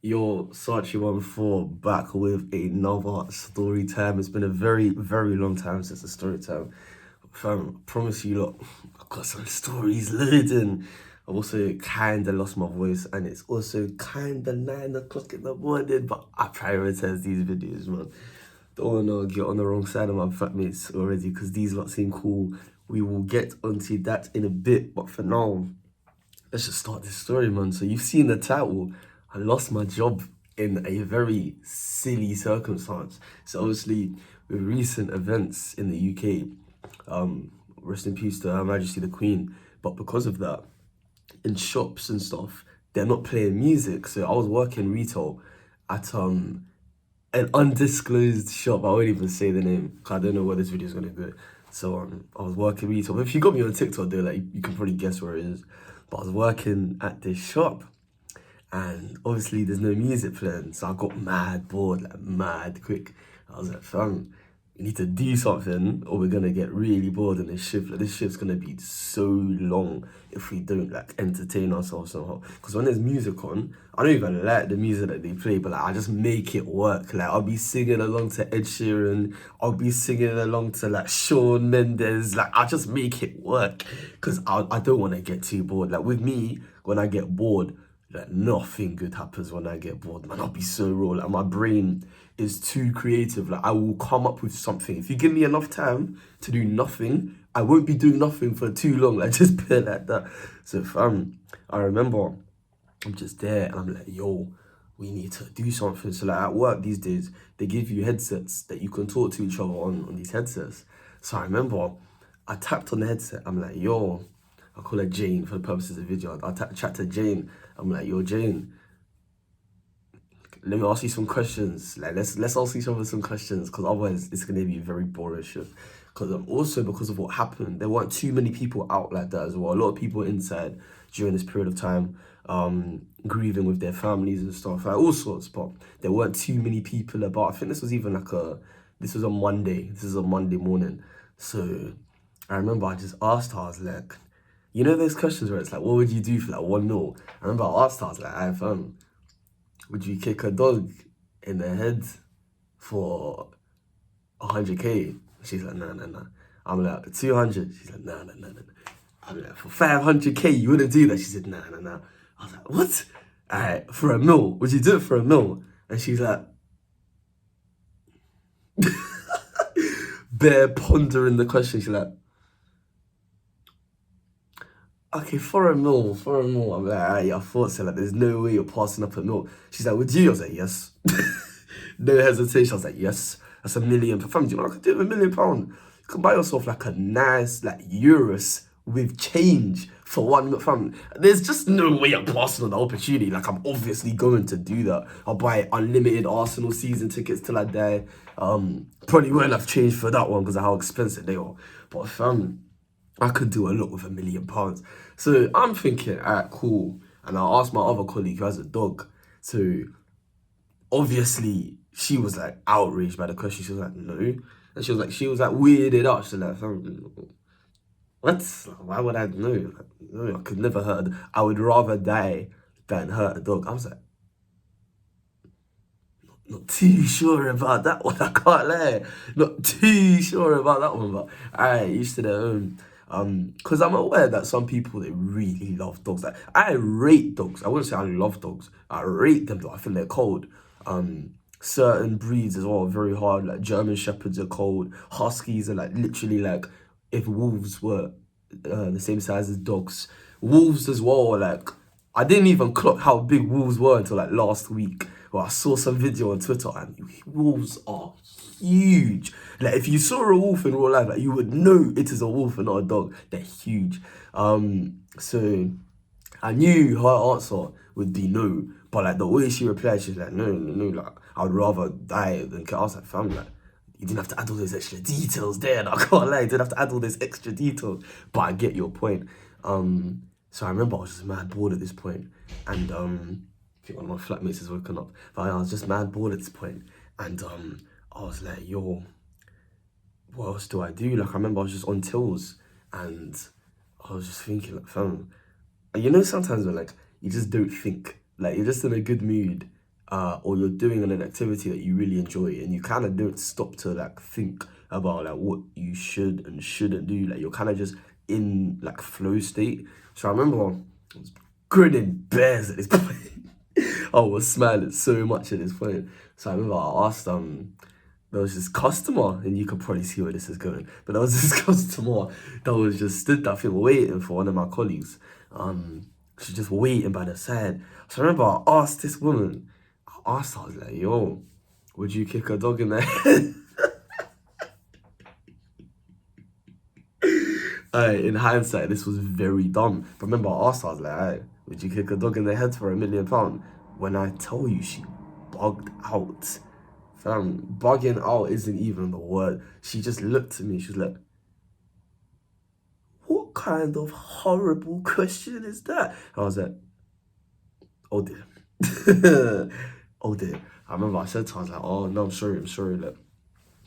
Yo, Sachi14 back with another story time. It's been a very, very long time since the story time. Fam, I promise you, look, I've got some stories loading. I've also kinda lost my voice, and it's also kinda 9 o'clock in the morning, but I prioritize these videos, man. Don't wanna get on the wrong side of my flatmates already, because these lot seem cool. We will get onto that in a bit, but for now, let's just start this story, man. So you've seen the title. I lost my job in a very silly circumstance. So obviously, with recent events in the UK, rest in peace to Her Majesty the Queen. But because of that, in shops and stuff, they're not playing music. So I was working retail at an undisclosed shop. I won't even say the name because I don't know where this video is gonna go. So I was working retail. If you got me on TikTok, though, like you can probably guess where it is. But I was working at this shop, and obviously there's no music playing, so I got mad bored, like mad quick. I was like, fam, we need to do something, or we're gonna get really bored in this shift. Like this shift's gonna be so long if we don't like entertain ourselves somehow. Because when there's music on, I don't even like the music that they play, but like I just make it work. Like I'll be singing along to Ed Sheeran, I'll be singing along to like Shawn Mendes. Like I just make it work, because I don't want to get too bored. Like with me, when I get bored, like nothing good happens when I get bored, man. I'll be so raw. Like my brain is too creative. Like I will come up with something. If you give me enough time to do nothing, I won't be doing nothing for too long. Like just put it like that. So fam, I remember I'm just there and I'm like, yo, we need to do something. So like at work these days, they give you headsets that you can talk to each other on these headsets. So I remember I tapped on the headset. I'm like, yo, I call her Jane for the purposes of the video. I chat to Jane. I'm like, yo, Jane, let me ask you some questions. Like, let's ask each other some questions, because otherwise it's gonna be a very boring shift. Because also because of what happened, there weren't too many people out like that as well. A lot of people inside during this period of time, grieving with their families and stuff, like all sorts. But there weren't too many people about. I think this was even like this was on Monday. This is a Monday morning. So I remember I just asked her. I was like, you know those questions where it's like, what would you do for like 1 mil? I remember I asked her. I was like, would you kick a dog in the head for 100K? She's like, nah, nah, nah. I'm like, 200. She's like, nah, nah, nah, nah. I'm like, for 500K, you wouldn't do that. She said, nah, nah, nah. I was like, what? All right, for a mil, would you do it for a mil? And she's like, bare pondering the question. She's like, okay, for a mil, for a mil. I'm like, alright, I thought so. Like, there's no way you're passing up a mil. She's like, would you? I was like, yes. No hesitation. I was like, yes. That's 1 million. Fam, do you know what I could do with £1 million? You can buy yourself like a nice, like, Eurus with change for 1 mil. Fam, there's just no way I'm passing on the opportunity. Like, I'm obviously going to do that. I'll buy unlimited Arsenal season tickets till I die. Probably won't have changed for that one because of how expensive they are. But fam, I could do a lot with £1 million. So I'm thinking, all right, cool. And I asked my other colleague who has a dog. So obviously she was like outraged by the question. She was like, no. And she was like weirded out. She was like, what? Why would I know? Like, no, I could never hurt. I would rather die than hurt a dog. I was like, not too sure about that one. I can't lie. Not too sure about that one, but I used to their own. Because I'm aware that some people they really love dogs. Like I rate dogs. I wouldn't say I love dogs. I rate them though. I think they're cold. Certain breeds as well are very hard. Like German shepherds are cold. Huskies are like literally like if wolves were the same size as dogs. Wolves as well. Like I didn't even clock how big wolves were until like last week. Well, I saw some video on Twitter and wolves are huge. Like if you saw a wolf in real life, like you would know it is a wolf and not a dog. They're huge. So I knew her answer would be no, but like the way she replied, she's like, no, no, no, like I would rather die than kill. I was like, fam, like you didn't have to add all those extra details there. And I can't lie, you didn't have to add all those extra details. But I get your point. So I remember I was just mad bored at this point, and I think one of my flatmates has woken up. But I was just mad bored at this point, and I was like, yo, what else do I do? Like I remember I was just on tills, and I was just thinking, like, fam, you know, sometimes when like you just don't think, like you're just in a good mood, or you're doing an activity that you really enjoy, and you kind of don't stop to like think about like what you should and shouldn't do. Like you're kind of just in like flow state. So I remember I was grinning bears at this point. I was smiling so much at this point. So I remember I asked there was this customer, and you could probably see where this is going, but there was this customer that was just stood there, I think, waiting for one of my colleagues. She's just waiting by the side. So I remember I asked this woman, I was like, yo, would you kick a dog in the head? In hindsight, this was very dumb. But remember, I asked her, I was like, hey, would you kick a dog in the head for £1 million? When I tell you, she bugged out. Fam, bugging out isn't even the word. She just looked at me, she was like, what kind of horrible question is that? I was like, oh dear. Oh dear. I remember I said to her, I was like, oh no, I'm sorry, like,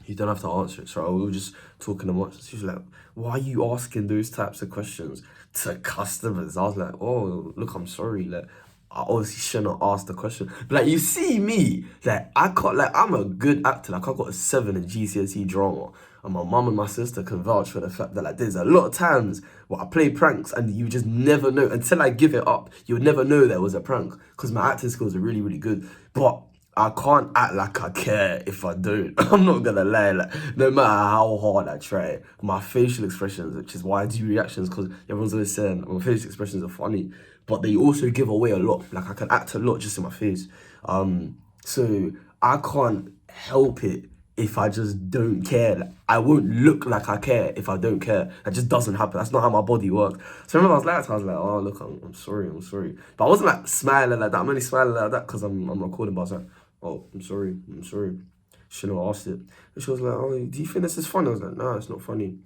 you don't have to answer it. So we were just talking amongst. She was like, why are you asking those types of questions to customers? I was like, oh, look, I'm sorry. Like, I obviously shouldn't ask the question. But like, you see me, like, I can't, like, I'm a good actor. Like, I got a 7 in GCSE drama. And my mum and my sister can vouch for the fact that, like, there's a lot of times where I play pranks and you just never know. Until I give it up, you'll never know there was a prank. Because my acting skills are really, really good. But I can't act like I care if I don't. I'm not gonna lie, like, no matter how hard I try, my facial expressions, which is why I do reactions, because everyone's always saying my facial expressions are funny, but they also give away a lot. Like, I can act a lot just in my face. So I can't help it if I just don't care. Like, I won't look like I care if I don't care. That just doesn't happen. That's not how my body works. So I remember I was like, oh look, I'm sorry. But I wasn't like smiling like that. I'm only smiling like that because I'm recording, but I was like, oh, I'm sorry. Shouldn't have asked it. And she was like, oh, do you think this is funny? I was like, no, it's not funny.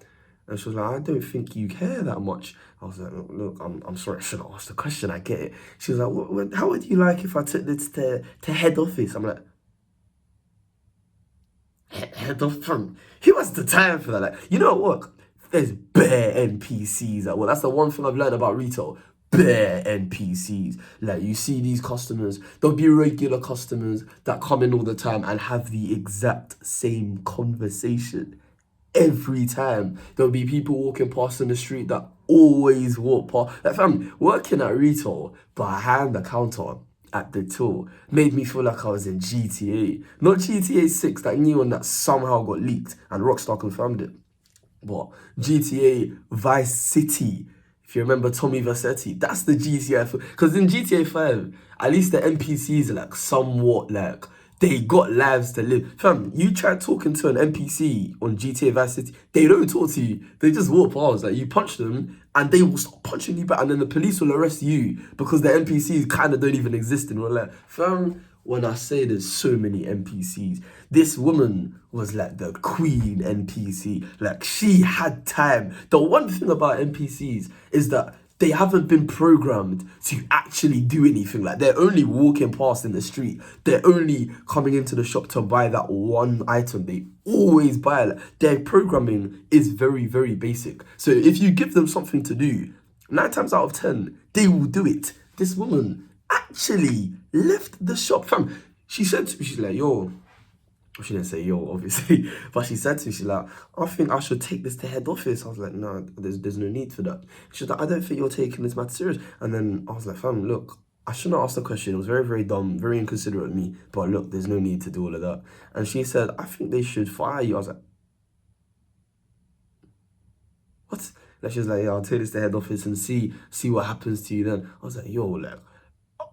And she was like, I don't think you care that much. I was like, look, I'm sorry, I shouldn't ask the question, I get it. She was like, how would you like if I took this to head office? I'm like, head off from, who has the time for that? Like, you know what? There's bare NPCs at work. That's the one thing I've learned about retail. Bare NPCs. Like, you see these customers, there'll be regular customers that come in all the time and have the exact same conversation every time. There'll be people walking past in the street that always walk past. Like, fam, working at retail behind the counter at the till made me feel like I was in GTA. Not GTA 6, that new one that somehow got leaked and Rockstar confirmed it. But GTA Vice City, if you remember Tommy Vercetti, that's the GTA. Because in GTA 5, at least the NPCs are like somewhat like, they got lives to live. Fam, you try talking to an NPC on GTA Vice City, they don't talk to you. They just walk past. Like, you punch them and they will start punching you back, and then the police will arrest you because the NPCs kind of don't even exist in real life. Fam, when I say there's so many NPCs, this woman was like the queen NPC. Like, she had time. The one thing about NPCs is that they haven't been programmed to actually do anything. Like, they're only walking past in the street. They're only coming into the shop to buy that one item. They always buy it. Like, their programming is very, very basic. So if you give them something to do, 9 times out of 10, they will do it. This woman actually left the shop. Fam, she said to me, she's like, yo, she didn't say yo, obviously, but she said to me, she's like, I think I should take this to head office. I was like, no, there's no need for that. She's like, I don't think you're taking this matter serious. And then I was like, fam, look, I shouldn't have asked the question. It was very, very dumb, very inconsiderate of me. But look, there's no need to do all of that. And she said, I think they should fire you. I was like, what? And she was like, yeah, I'll take this to head office and see what happens to you then. I was like, yo, like,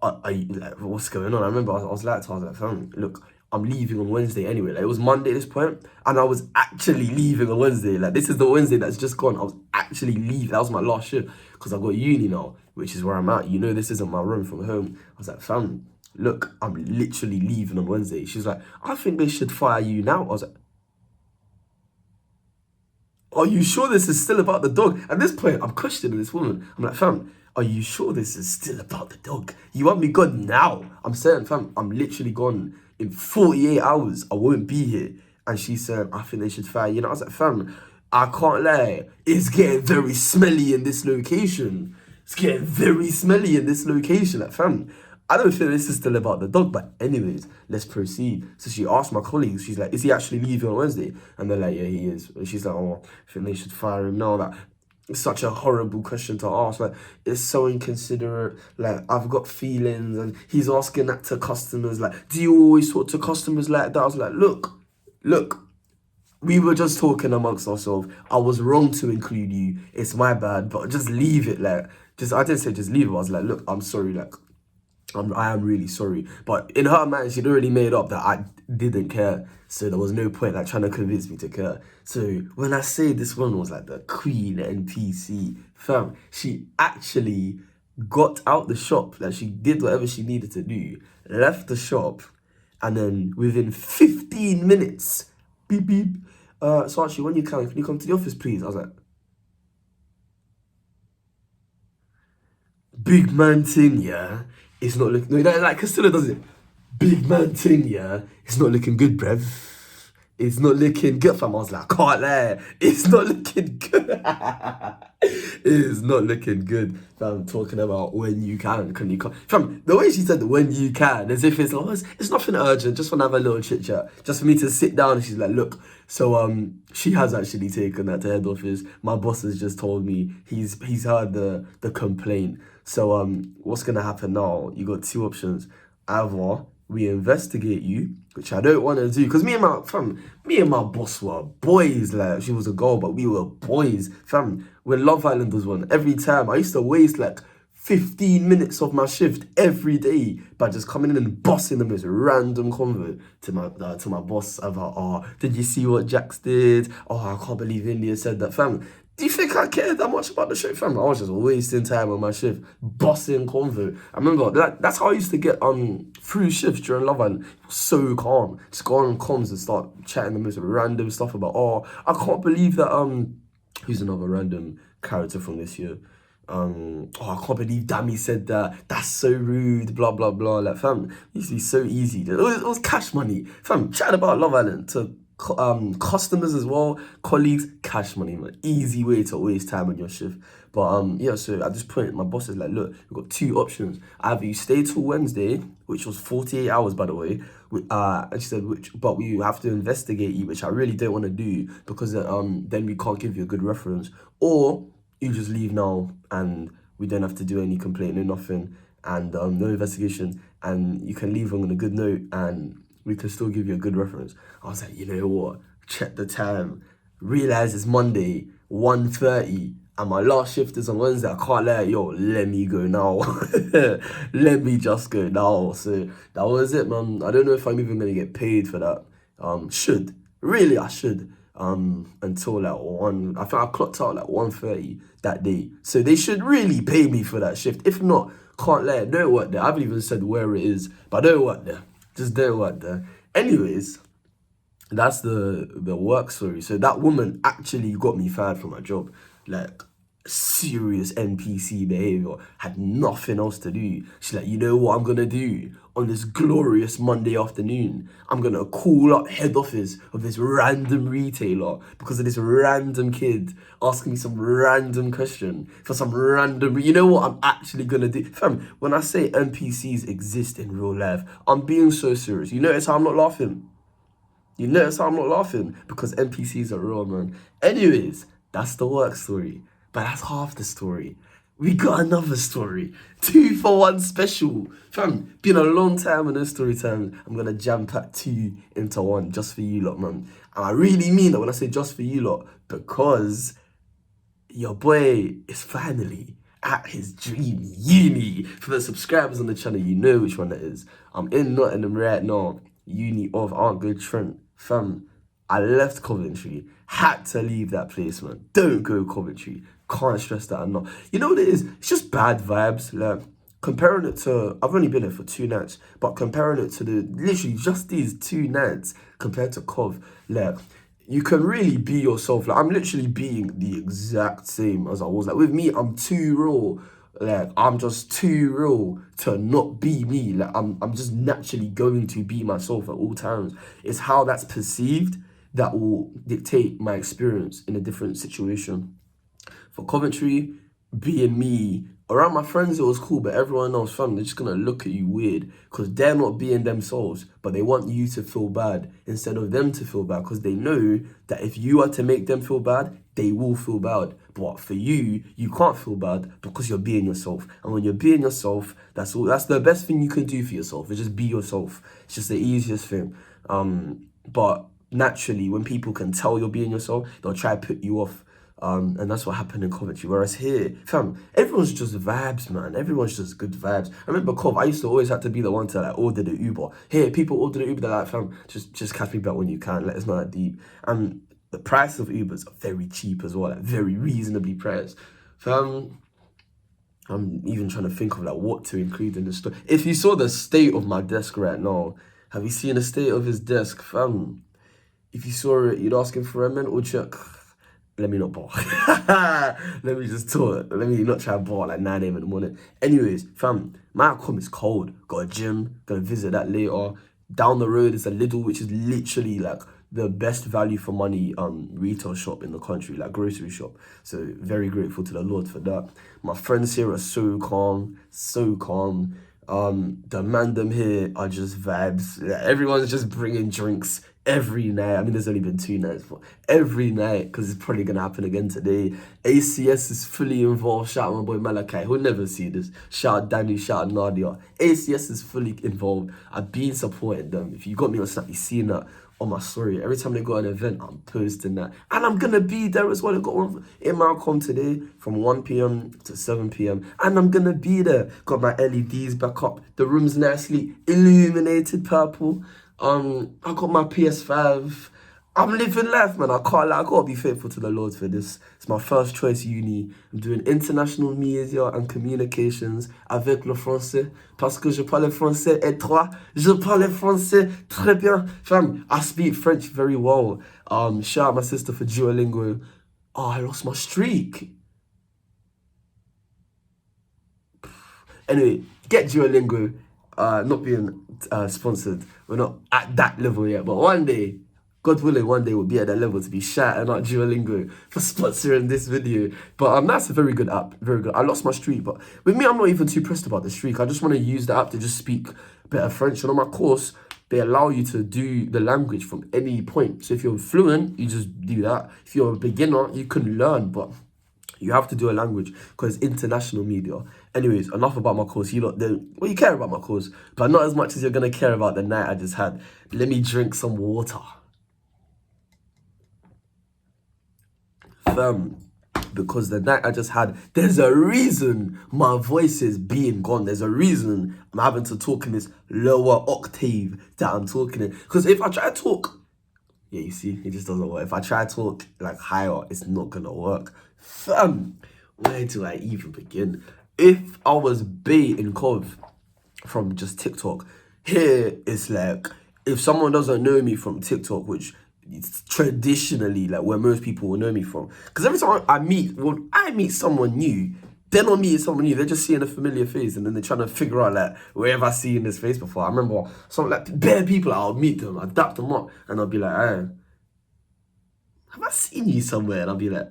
like, what's going on? I remember I was like, fam, look, I'm leaving on Wednesday anyway. Like, it was Monday at this point, and I was actually leaving on Wednesday. Like, this is the Wednesday that's just gone. I was actually leaving. That was my last shift because I got uni now, which is where I'm at. You know, this isn't my room from home. I was like, fam, look, I'm literally leaving on Wednesday. She's like, I think they should fire you now. I was like, are you sure this is still about the dog? At this point, I'm questioning this woman. I'm like, fam, are you sure this is still about the dog? You want me gone now? I'm saying, fam, I'm literally gone in 48 hours. I won't be here. And she said, I think they should fire you. And I was like, fam, I can't lie. It's getting very smelly in this location. It's getting very smelly in this location. Like, fam, I don't think this is still about the dog, but anyways, let's proceed. So she asked my colleagues, she's like, is he actually leaving on Wednesday? And they're like, yeah, he is. And she's like, oh, I think they should fire him now. Like, it's such a horrible question to ask. Like, it's so inconsiderate. Like, I've got feelings, and he's asking that to customers. Like, do you always talk to customers like that? I was like, look, we were just talking amongst ourselves. I was wrong to include you. It's my bad, but just leave it. Like, I didn't say just leave it. I was like, look, I'm sorry. Like, I am really sorry. But in her mind, she'd already made up that I didn't care. So there was no point like trying to convince me to care. So when I say this one was like the queen NPC, fam, she actually got out the shop. Like she did whatever she needed to do, left the shop, and then within 15 minutes, beep beep. So actually, when can you come to the office, please? I was like, big man thing, yeah. It's not looking. No, like Castillo does it. Big man thing, yeah. It's not looking good, bruv. It's not looking good, fam. I was like, I can't lie. It's not looking good. It's not looking good. Fam, talking about when you can you come? Fam, the way she said when you can, as if it's like, oh, it's nothing urgent, just want to have a little chit chat. Just for me to sit down. And she's like, look, so she has actually taken that to head office. My boss has just told me he's heard the complaint. So what's gonna happen now? You got two options. Either we investigate you, which I don't want to do, because me and my boss were boys. Like she was a girl, but we were boys. Fam, when Love Island was on, every time I used to waste like 15 minutes of my shift every day by just coming in and bossing the most random convo to my boss about, oh, did you see what Jax did? Oh, I can't believe India said that. Fam, do you think I cared that much about the show, fam? I was just wasting time on my shift, bossing convo. I remember that's how I used to get through shifts during Love Island. It was so calm. Just go on comms and start chatting the most random stuff about, oh, I can't believe that who's another random character from this year? Oh, I can't believe Dammy said that. That's so rude, blah, blah, blah. Like, fam, it used to be so easy. It was cash money. Fam, chatting about Love Island to customers as well, colleagues, cash money, man. Easy way to waste time on your shift. But yeah, so at this point, my boss is like, look, we've got two options. Either you stay till Wednesday, which was 48 hours, by the way, and she said, but we have to investigate you, which I really don't want to do because then we can't give you a good reference. Or you just leave now and we don't have to do any complaining, nothing, and no investigation, and you can leave on a good note and we can still give you a good reference. I was like, you know what? Check the time. Realize it's Monday, 1:30, and my last shift is on Wednesday. I can't let let me go now. Let me just go now. So that was it, man. I don't know if I'm even gonna get paid for that. Should. Really, I should. Until like I think I clocked out like 1:30 that day. So they should really pay me for that shift. If not, can't let it. Don't work there. I haven't even said where it is, but I don't work there. Just don't work there. Anyways, that's the work story. So that woman actually got me fired from my job. Like serious NPC behavior. Had nothing else to do. She's like, you know what I'm gonna do on this glorious Monday afternoon? I'm gonna call up head office of this random retailer because of this random kid asking me some random question for some random. You know what I'm actually gonna do, fam? When I say NPCs exist in real life, I'm being so serious. You notice how I'm not laughing? You notice how I'm not laughing? Because NPCs are real, man. Anyways, that's the work story. But that's half the story. We got another story. 2-for-1 special. Fam, been a long time on this story time. I'm going to jam pack two into one just for you lot, man. And I really mean that when I say just for you lot. Because your boy is finally at his dream uni. For the subscribers on the channel, you know which one that is. I'm in Nottingham right now. Uni of Aren't Good Trent. Fam, I left Coventry. Had to leave that place, man. Don't go Coventry. Can't stress that enough. You know what it is? It's just bad vibes. Like, comparing it to, I've only been here for 2 nights, but comparing it to literally just these 2 nights compared to Cov, like, you can really be yourself. Like, I'm literally being the exact same as I was. Like, with me, I'm too real. Like, I'm just too real to not be me. Like, I'm just naturally going to be myself at all times. It's how that's perceived that will dictate my experience in a different situation. For Coventry, being me Around my friends, it was cool, but everyone else, fam, they're just gonna look at you weird because they're not being themselves, but they want you to feel bad instead of them to feel bad because they know that if you are to make them feel bad, they will feel bad. But for you, you can't feel bad because you're being yourself. And when you're being yourself, that's all. That's the best thing you can do for yourself. Is just be yourself. It's just the easiest thing. But naturally, when people can tell you're being yourself, they'll try to put you off. And that's what happened in Coventry. Whereas here, fam, everyone's just vibes, man. Everyone's just good vibes. I remember Cov, I used to always have to be the one to like order the Uber. Here, people order the Uber, they're like, fam, just catch me back when you can. Let us know that deep. And the price of Ubers are very cheap as well, like very reasonably priced. Fam, I'm even trying to think of like what to include in the store. If you saw the state of my desk right now, have you seen the state of his desk, fam? If you saw it, you'd ask him for a mental check. Let me not ball. Let me just talk. Let me not try to ball like 9 a.m. in the morning. Anyways, fam, my outcome is cold. Got a gym. Gonna visit that later. Down the road is a Lidl, which is literally like the best value for money retail shop in the country, like grocery shop. So very grateful to the Lord for that. My friends here are so calm, so calm. The mandem here are just vibes. Yeah, everyone's just bringing drinks every night. I mean, there's only been 2 nights, but every night, because it's probably going to happen again today. ACS is fully involved. Shout out my boy Malachi. He'll never see this. Shout out Danny, shout out Nadia. ACS is fully involved. I've been supporting them. If you got me on Snap, you've seen that on my story. Every time they got an event, I'm posting that. And I'm going to be there as well. I got one in Malcolm today from 1 p.m. to 7 p.m. And I'm going to be there. Got my LEDs back up. The room's nicely illuminated purple. I got my PS5. I'm living life, man. I can't lie. I gotta be faithful to the Lord for this. It's my first choice uni. I'm doing international media and communications avec le français parce que je parle français et toi, je parle français très bien. Fam, I speak French very well. Shout out my sister for Duolingo. Oh, I lost my streak. Anyway, get Duolingo. Not being sponsored. We're not at that level yet, but one day, God willing, one day we'll be at that level to be shouting out Duolingo for sponsoring this video. But that's a very good app, very good. I lost my streak, but with me, I'm not even too pressed about the streak. I just want to use the app to just speak better French. And on my course, they allow you to do the language from any point. So if you're fluent, you just do that. If you're a beginner, you can learn, but you have to do a language because it's international media. Anyways, enough about my course. You care about my course, but not as much as you're going to care about the night I just had. Let me drink some water. Because the night I just had, there's a reason my voice is being gone. There's a reason I'm having to talk in this lower octave that I'm talking in. Because if I try to talk, yeah, you see, it just doesn't work. If I try to talk like higher, it's not gonna work. Where do I even begin? If I was baiting Cov from just TikTok, here it's like, if someone doesn't know me from TikTok, which it's traditionally like where most people will know me from, because every time I meet someone new, they're not meeting someone new, they're just seeing a familiar face and then they're trying to figure out like, where have I seen this face before? I remember some like bare people, I'll meet them, I'll dap them up and I'll be like, hey, have I seen you somewhere? And I'll be like,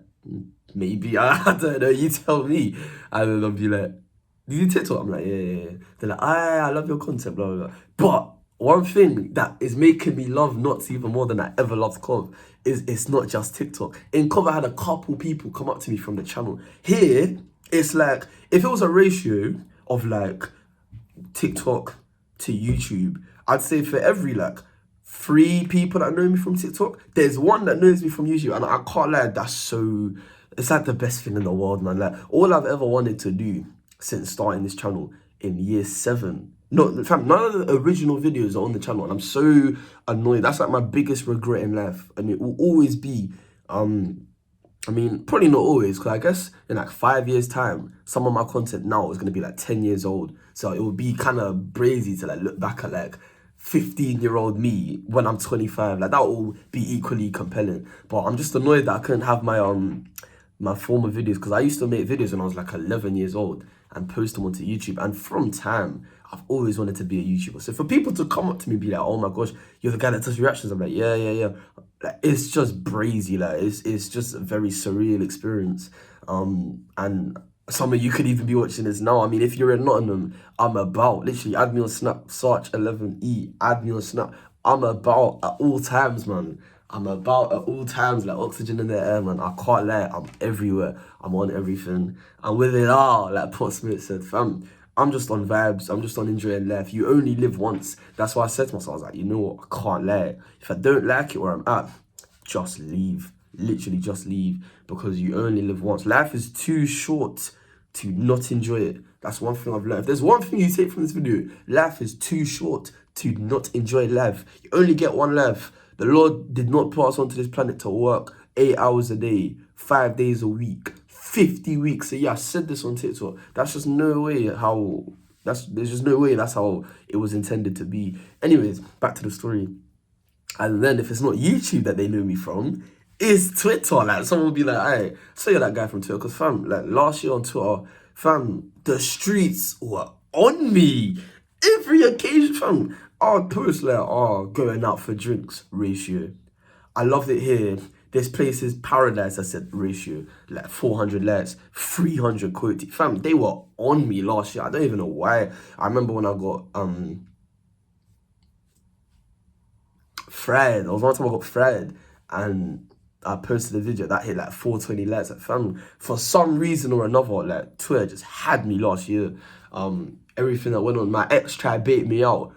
maybe, I don't know, you tell me. And then I'll be like, do you TikTok? I'm like, yeah. They're like, I love your content, blah, blah, blah. But one thing that is making me love Knots even more than I ever loved Cov is it's not just TikTok. In Cov, I had a couple people come up to me from the channel. Here, it's like, if it was a ratio of like TikTok to YouTube, I'd say for every like 3 people that know me from TikTok, there's 1 that knows me from YouTube. And I can't lie, it's like the best thing in the world, man. Like, all I've ever wanted to do since starting this channel in year 7. No, fam, none of the original videos are on the channel, and I'm so annoyed. That's like my biggest regret in life, and it will always be. I mean, probably not always, because I guess in like 5 years' time, some of my content now is going to be like 10 years old. So it would be kind of brazy to like look back at like 15-year-old me when I'm 25. Like, that will be equally compelling. But I'm just annoyed that I couldn't have my former videos, because I used to make videos when I was like 11 years old and post them onto YouTube. And from time, I've always wanted to be a YouTuber. So for people to come up to me and be like, oh my gosh, you're the guy that does reactions, I'm like, yeah. Like, it's just brazy. Like, it's just a very surreal experience. And some of you could even be watching this now. I mean, if you're in Nottingham, I'm about. Literally, add me on Snap, Sarch11E, add me on Snap. I'm about at all times, man. I'm about at all times, like oxygen in the air, man. I can't lie, I'm everywhere. I'm on everything. And with it all, like Pot Smith said, fam, I'm just on vibes. I'm just on enjoying life. You only live once. That's why I said to myself, I was like, you know what? I can't lie. If I don't like it where I'm at, just leave. Literally just leave, because you only live once. Life is too short to not enjoy it. That's one thing I've learned. If there's one thing you take from this video, life is too short to not enjoy life. You only get one life. The Lord did not put us onto this planet to work 8 hours a day, 5 days a week, 50 weeks a year. I said this on TikTok. That's just no way how, there's just no way that's how it was intended to be. Anyways, back to the story. And then if it's not YouTube that they know me from, it's Twitter. Like, someone will be like, "Hey, so you're that guy from Twitter." Because, fam, like, last year on Twitter, fam, the streets were on me. Every occasion, fam, I'd post like, "Oh, going out for drinks," ratio. "I loved it here. This place is paradise," I said, ratio. Like 400 likes, 300 quotes. Fam, they were on me last year. I don't even know why. I remember when I got Fred. There was one time I got Fred, and I posted a video that hit like 420 likes. Like, fam, for some reason or another, like Twitter just had me last year. Everything that went on, my ex tried to bait me out.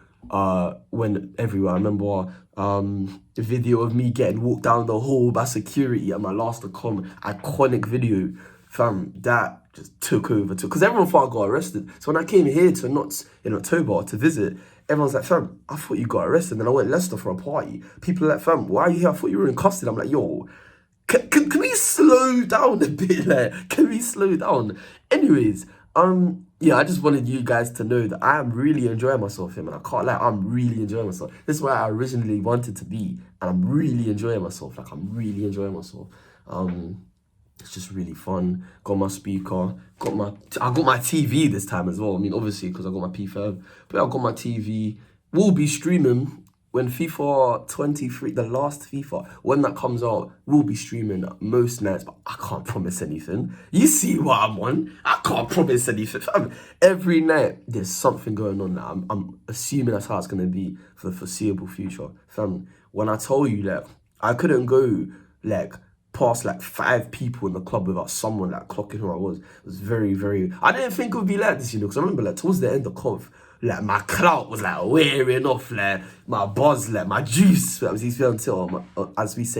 When everywhere, I remember the video of me getting walked down the hall by security at my last iconic video. Fam, that just took over, because everyone thought I got arrested. So when I came here to Notts in October to visit, everyone's like, "Fam, I thought you got arrested." And then I went to Leicester for a party. People are like, "Fam, why are you here? I thought you were in custody." I'm like, "Yo, can we slow down a bit? Like, can we slow down?" Anyways, yeah, I just wanted you guys to know that I am really enjoying myself here, man. I can't lie, I'm really enjoying myself. This is where I originally wanted to be, and I'm really enjoying myself. Like, I'm really enjoying myself. It's just really fun. Got my speaker, I got my TV this time as well. I mean, obviously, because I got my P5, but I got my TV. We'll be streaming when FIFA 23, the last FIFA, when that comes out. We'll be streaming most nights, but I can't promise anything. You see what I'm on? I can't promise anything. Every night, there's something going on now. I'm assuming that's how it's going to be for the foreseeable future. Fam, when I told you, like, I couldn't go, like, past like 5 people in the club without someone like clocking who I was. It was very, very. I didn't think it would be like this, you know, because I remember like towards the end of Cov, like my clout was like wearing off, like my buzz, like my juice. As we say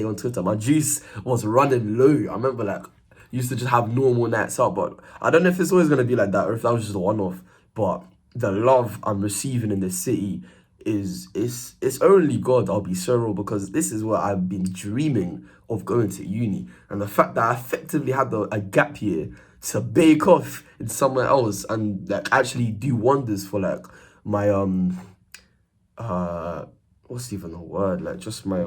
on Twitter, my juice was running low. I remember like used to just have normal nights out, but I don't know if it's always gonna be like that or if that was just a one-off. But the love I'm receiving in this city it's only God, I'll be so real, because this is what I've been dreaming of, going to uni. And the fact that I effectively had a gap year to bake off in somewhere else and like actually do wonders for like my what's even the word, like just my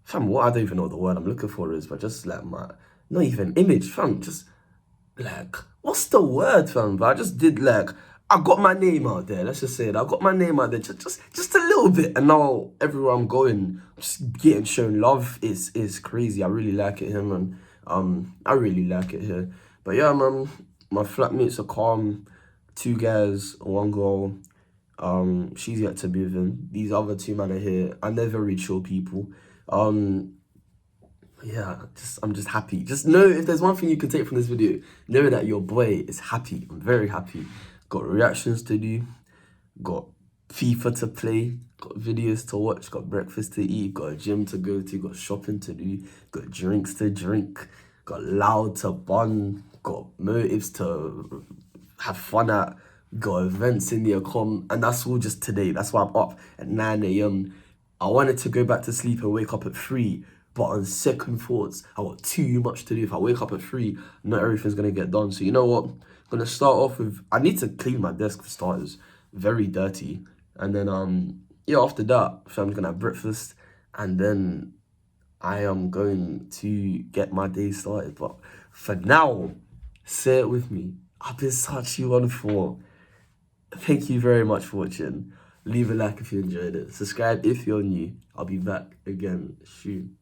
fam, what I don't even know what the word I'm looking for is, but just like my, not even image, fam, just like, what's the word, fam? But I just did like, I got my name out there. Let's just say it. I got my name out there just a little bit, and now everywhere I'm going, just getting shown love is crazy. I really like it here, man. I really like it here. But yeah, man, my flatmates are calm. 2 guys, 1 girl. She's yet to move in. These other 2 men are here, and they're very chill people. Yeah, I'm just happy. Just know, if there's one thing you can take from this video, know that your boy is happy. I'm very happy. Got reactions to do, got FIFA to play, got videos to watch, got breakfast to eat, got a gym to go to, got shopping to do, got drinks to drink, got loud to bun, got motives to have fun at, got events in the account, and that's all just today. That's why I'm up at 9 a.m. I wanted to go back to sleep and wake up at 3, but on second thoughts, I got too much to do. If I wake up at 3, not everything's going to get done. So you know what? I'm going to start off with, I need to clean my desk for starters. Very dirty. And then, yeah, after that, I'm going to have breakfast. And then I am going to get my day started. But for now, say it with me. I've been such you on for. Thank you very much for watching. Leave a like if you enjoyed it. Subscribe if you're new. I'll be back again soon.